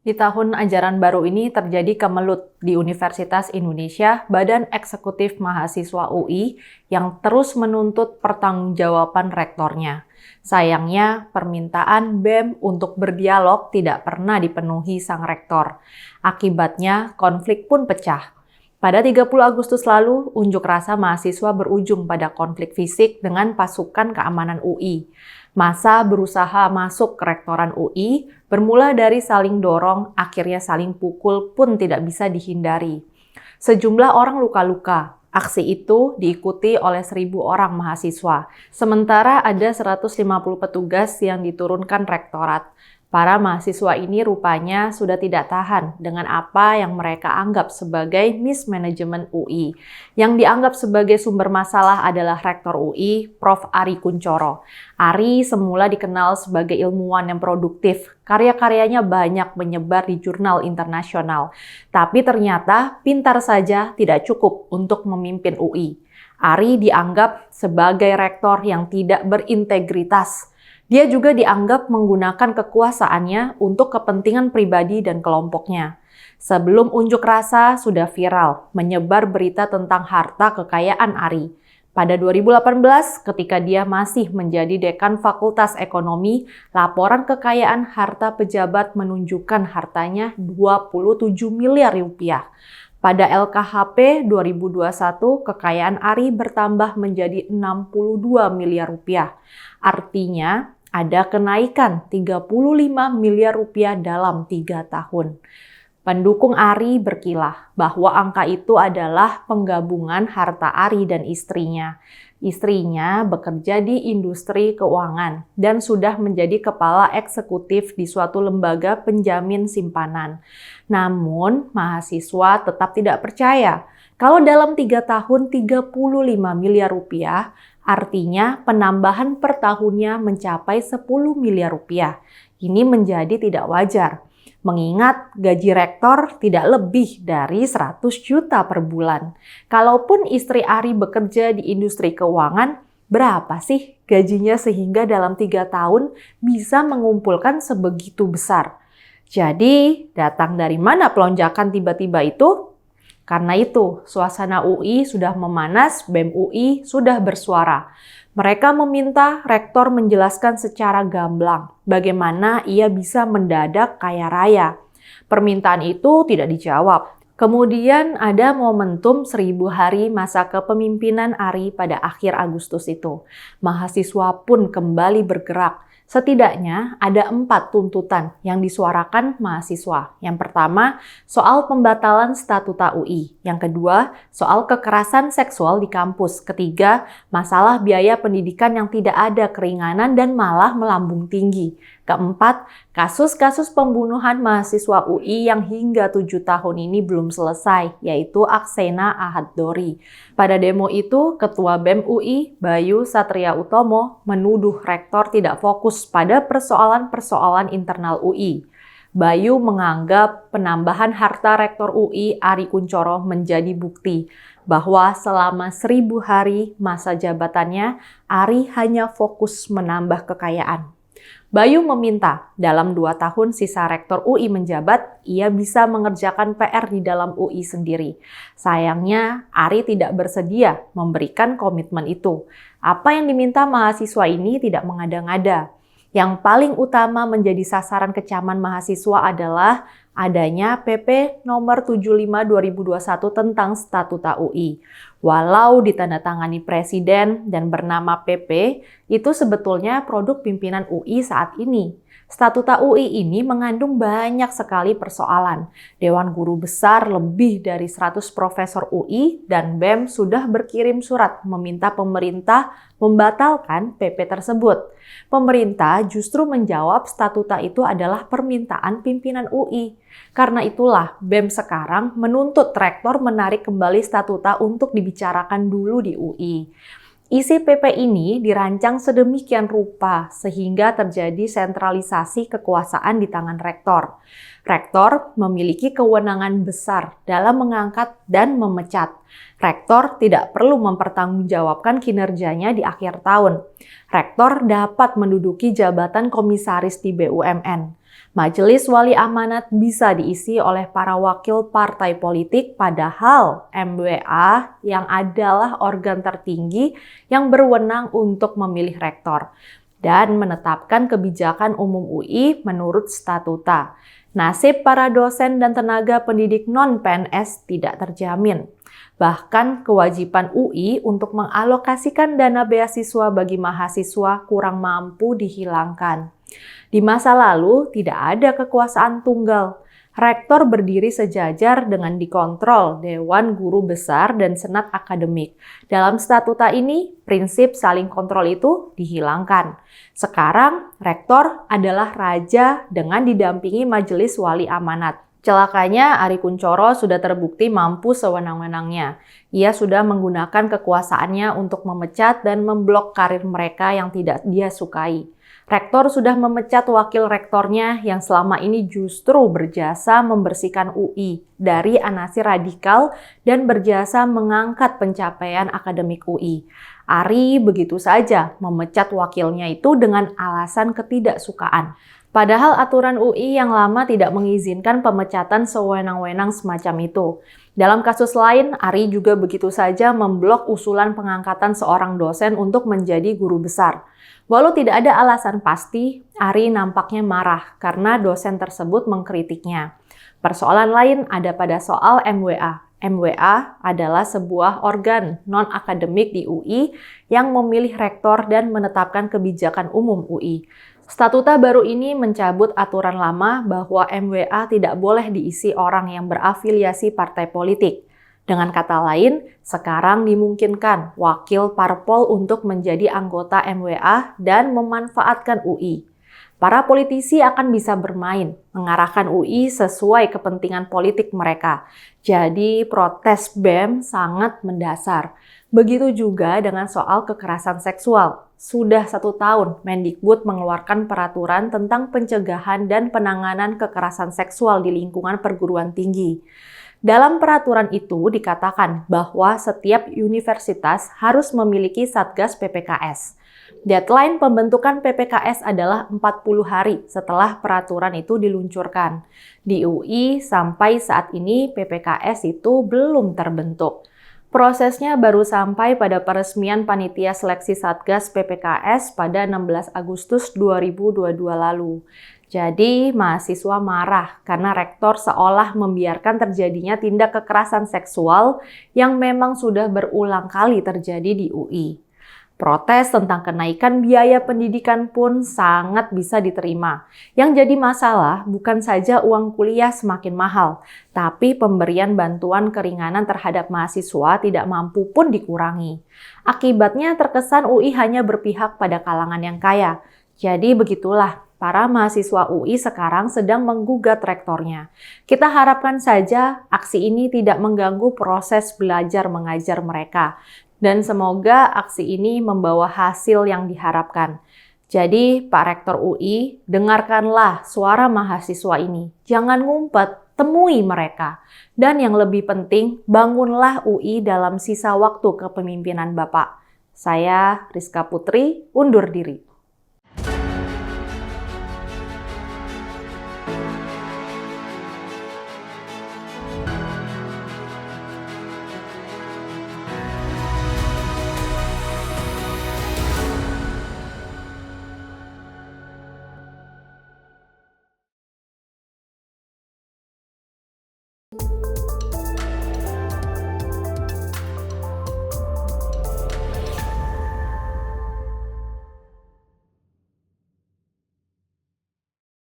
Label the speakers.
Speaker 1: Di tahun ajaran baru ini terjadi kemelut di Universitas Indonesia, Badan Eksekutif Mahasiswa UI yang terus menuntut pertanggungjawaban rektornya. Sayangnya, permintaan BEM untuk berdialog tidak pernah dipenuhi sang rektor. Akibatnya, konflik pun pecah. Pada 30 Agustus lalu, unjuk rasa mahasiswa berujung pada konflik fisik dengan pasukan keamanan UI. Massa berusaha masuk ke rektoran UI, bermula dari saling dorong, akhirnya saling pukul pun tidak bisa dihindari. Sejumlah orang luka-luka. Aksi itu diikuti oleh 1.000 orang mahasiswa. Sementara ada 150 petugas yang diturunkan rektorat. Para mahasiswa ini rupanya sudah tidak tahan dengan apa yang mereka anggap sebagai mismanagement UI. Yang dianggap sebagai sumber masalah adalah Rektor UI, Prof. Ari Kunchoro. Ari semula dikenal sebagai ilmuwan yang produktif. Karya-karyanya banyak menyebar di jurnal internasional. Tapi ternyata pintar saja tidak cukup untuk memimpin UI. Ari dianggap sebagai rektor yang tidak berintegritas. Dia juga dianggap menggunakan kekuasaannya untuk kepentingan pribadi dan kelompoknya. Sebelum unjuk rasa sudah viral, menyebar berita tentang harta kekayaan Ari. Pada 2018, ketika dia masih menjadi dekan Fakultas Ekonomi, laporan kekayaan harta pejabat menunjukkan hartanya 27 miliar rupiah. Pada LKHP 2021, kekayaan Ari bertambah menjadi 62 miliar rupiah. Artinya, ada kenaikan 35 miliar rupiah dalam 3 tahun. Pendukung Ari berkilah bahwa angka itu adalah penggabungan harta Ari dan istrinya. Istrinya bekerja di industri keuangan dan sudah menjadi kepala eksekutif di suatu lembaga penjamin simpanan. Namun, mahasiswa tetap tidak percaya kalau dalam 3 tahun 35 miliar rupiah, artinya penambahan per tahunnya mencapai 10 miliar rupiah. Ini menjadi tidak wajar, mengingat gaji rektor tidak lebih dari 100 juta per bulan. Kalaupun istri Ari bekerja di industri keuangan, berapa sih gajinya sehingga dalam 3 tahun bisa mengumpulkan sebegitu besar? Jadi, datang dari mana pelonjakan tiba-tiba itu? Karena itu, suasana UI sudah memanas, BEM UI sudah bersuara. Mereka meminta rektor menjelaskan secara gamblang bagaimana ia bisa mendadak kaya raya. Permintaan itu tidak dijawab. Kemudian ada momentum 1000 hari masa kepemimpinan Ari pada akhir Agustus itu. Mahasiswa pun kembali bergerak. Setidaknya ada 4 tuntutan yang disuarakan mahasiswa. Yang pertama, soal pembatalan statuta UI. Yang kedua, soal kekerasan seksual di kampus. Ketiga, masalah biaya pendidikan yang tidak ada keringanan dan malah melambung tinggi. Keempat, kasus-kasus pembunuhan mahasiswa UI yang hingga 7 tahun ini belum selesai, yaitu Aksena Ahad-Dori. Pada demo itu, Ketua BEM UI, Bayu Satria Utomo, menuduh rektor tidak fokus pada persoalan-persoalan internal UI. Bayu menganggap penambahan harta rektor UI Ari Kunchoro menjadi bukti bahwa selama 1000 hari masa jabatannya, Ari hanya fokus menambah kekayaan. Bayu meminta dalam 2 tahun sisa rektor UI menjabat, ia bisa mengerjakan PR di dalam UI sendiri. Sayangnya, Ari tidak bersedia memberikan komitmen itu. Apa yang diminta mahasiswa ini tidak mengada-ngada. Yang paling utama menjadi sasaran kecaman mahasiswa adalah adanya PP nomor 75/2021 tentang Statuta UI. Walau ditandatangani Presiden dan bernama PP, itu sebetulnya produk pimpinan UI saat ini. Statuta UI ini mengandung banyak sekali persoalan. Dewan Guru Besar lebih dari 100 profesor UI dan BEM sudah berkirim surat meminta pemerintah membatalkan PP tersebut. Pemerintah justru menjawab statuta itu adalah permintaan pimpinan UI. Karena itulah BEM sekarang menuntut rektor menarik kembali statuta untuk dibicarakan dulu di UI. Isi PP ini dirancang sedemikian rupa sehingga terjadi sentralisasi kekuasaan di tangan rektor. Rektor memiliki kewenangan besar dalam mengangkat dan memecat. Rektor tidak perlu mempertanggungjawabkan kinerjanya di akhir tahun. Rektor dapat menduduki jabatan komisaris di BUMN. Majelis Wali Amanat bisa diisi oleh para wakil partai politik, padahal MWA yang adalah organ tertinggi yang berwenang untuk memilih rektor dan menetapkan kebijakan umum UI menurut statuta. Nasib para dosen dan tenaga pendidik non-PNS tidak terjamin. Bahkan kewajiban UI untuk mengalokasikan dana beasiswa bagi mahasiswa kurang mampu dihilangkan. Di masa lalu tidak ada kekuasaan tunggal. Rektor berdiri sejajar dengan dikontrol Dewan Guru Besar dan Senat Akademik. Dalam statuta ini, prinsip saling kontrol itu dihilangkan. Sekarang, rektor adalah raja dengan didampingi Majelis Wali Amanat. Celakanya, Ari Kunchoro sudah terbukti mampu sewenang-wenangnya. Ia sudah menggunakan kekuasaannya untuk memecat dan memblok karir mereka yang tidak dia sukai. Rektor sudah memecat wakil rektornya yang selama ini justru berjasa membersihkan UI dari anasi radikal dan berjasa mengangkat pencapaian akademik UI. Ari begitu saja memecat wakilnya itu dengan alasan ketidaksukaan. Padahal aturan UI yang lama tidak mengizinkan pemecatan sewenang-wenang semacam itu. Dalam kasus lain, Ari juga begitu saja memblok usulan pengangkatan seorang dosen untuk menjadi guru besar. Walau tidak ada alasan pasti, Ari nampaknya marah karena dosen tersebut mengkritiknya. Persoalan lain ada pada soal MWA. MWA adalah sebuah organ non-akademik di UI yang memilih rektor dan menetapkan kebijakan umum UI. Statuta baru ini mencabut aturan lama bahwa MWA tidak boleh diisi orang yang berafiliasi partai politik. Dengan kata lain, sekarang dimungkinkan wakil parpol untuk menjadi anggota MWA dan memanfaatkan UI. Para politisi akan bisa bermain, mengarahkan UI sesuai kepentingan politik mereka. Jadi protes BEM sangat mendasar. Begitu juga dengan soal kekerasan seksual. Sudah 1 tahun Mendikbud mengeluarkan peraturan tentang pencegahan dan penanganan kekerasan seksual di lingkungan perguruan tinggi. Dalam peraturan itu dikatakan bahwa setiap universitas harus memiliki Satgas PPKS. Deadline pembentukan PPKS adalah 40 hari setelah peraturan itu diluncurkan. Di UI sampai saat ini PPKS itu belum terbentuk. Prosesnya baru sampai pada peresmian Panitia Seleksi Satgas PPKS pada 16 Agustus 2022 lalu. Jadi, mahasiswa marah karena rektor seolah membiarkan terjadinya tindak kekerasan seksual yang memang sudah berulang kali terjadi di UI. Protes tentang kenaikan biaya pendidikan pun sangat bisa diterima. Yang jadi masalah bukan saja uang kuliah semakin mahal, tapi pemberian bantuan keringanan terhadap mahasiswa tidak mampu pun dikurangi. Akibatnya terkesan UI hanya berpihak pada kalangan yang kaya. Jadi begitulah, para mahasiswa UI sekarang sedang menggugat rektornya. Kita harapkan saja aksi ini tidak mengganggu proses belajar mengajar mereka. Dan semoga aksi ini membawa hasil yang diharapkan. Jadi, Pak Rektor UI, dengarkanlah suara mahasiswa ini. Jangan ngumpet, temui mereka. Dan yang lebih penting, bangunlah UI dalam sisa waktu kepemimpinan Bapak. Saya, Rizka Putri, undur diri.